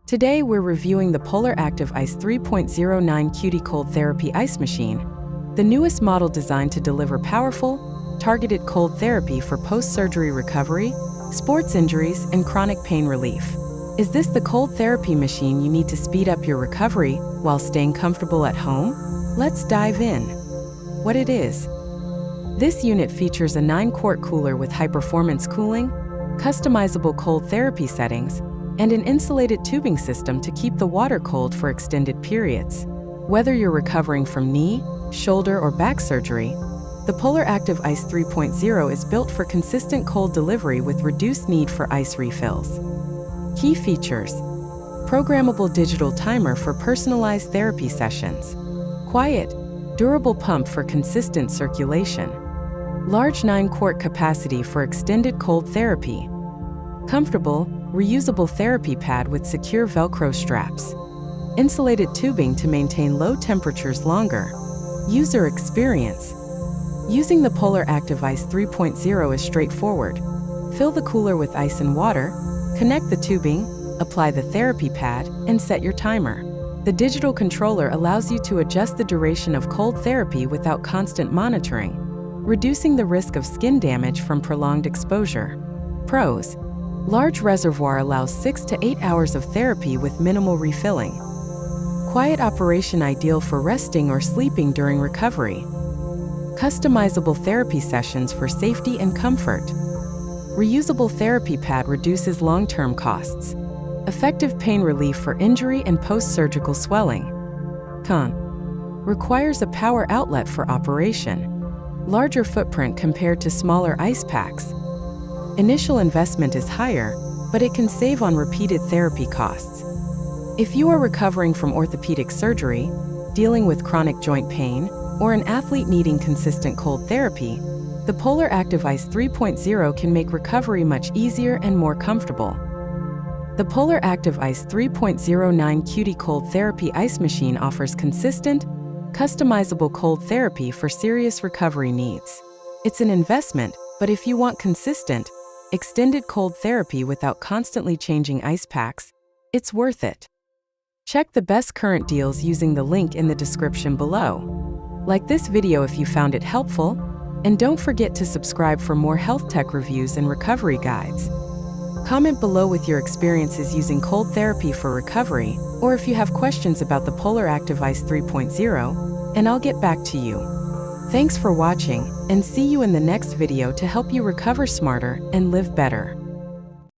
Today we're reviewing the Polar Active Ice 3.09 QD Cold Therapy Ice Machine, the newest model designed to deliver powerful, targeted cold therapy for post-surgery recovery, sports injuries, and chronic pain relief. Is this the cold therapy machine you need to speed up your recovery while staying comfortable at home? Let's dive in. What it is. This unit features a 9-quart cooler with high-performance cooling, customizable cold therapy settings, and an insulated tubing system to keep the water cold for extended periods. Whether you're recovering from knee, shoulder, or back surgery, the Polar Active Ice 3.0 is built for consistent cold delivery with reduced need for ice refills. Key features: programmable digital timer for personalized therapy sessions, quiet, durable pump for consistent circulation, large 9-quart capacity for extended cold therapy, comfortable, reusable therapy pad with secure Velcro straps, insulated tubing to maintain low temperatures longer. User experience. Using the Polar Active Ice 3.0 is straightforward. Fill the cooler with ice and water, connect the tubing, apply the therapy pad, and set your timer. The digital controller allows you to adjust the duration of cold therapy without constant monitoring, reducing the risk of skin damage from prolonged exposure. Pros: large reservoir allows 6 to 8 hours of therapy with minimal refilling. Quiet operation ideal for resting or sleeping during recovery. Customizable therapy sessions for safety and comfort. Reusable therapy pad reduces long-term costs. Effective pain relief for injury and post-surgical swelling. Con: requires a power outlet for operation. Larger footprint compared to smaller ice packs. Initial investment is higher, but it can save on repeated therapy costs. If you are recovering from orthopedic surgery, dealing with chronic joint pain, or an athlete needing consistent cold therapy, the Polar Active Ice 3.0 can make recovery much easier and more comfortable. The Polar Active Ice 3.09 QD Cold Therapy Ice Machine offers consistent, customizable cold therapy for serious recovery needs. It's an investment, but if you want consistent, extended cold therapy without constantly changing ice packs, it's worth it. Check the best current deals using the link in the description below. Like this video if you found it helpful, and don't forget to subscribe for more health tech reviews and recovery guides. Comment below with your experiences using cold therapy for recovery, or if you have questions about the Polar Active Ice 3.0, and I'll get back to you. Thanks for watching, and see you in the next video to help you recover smarter and live better.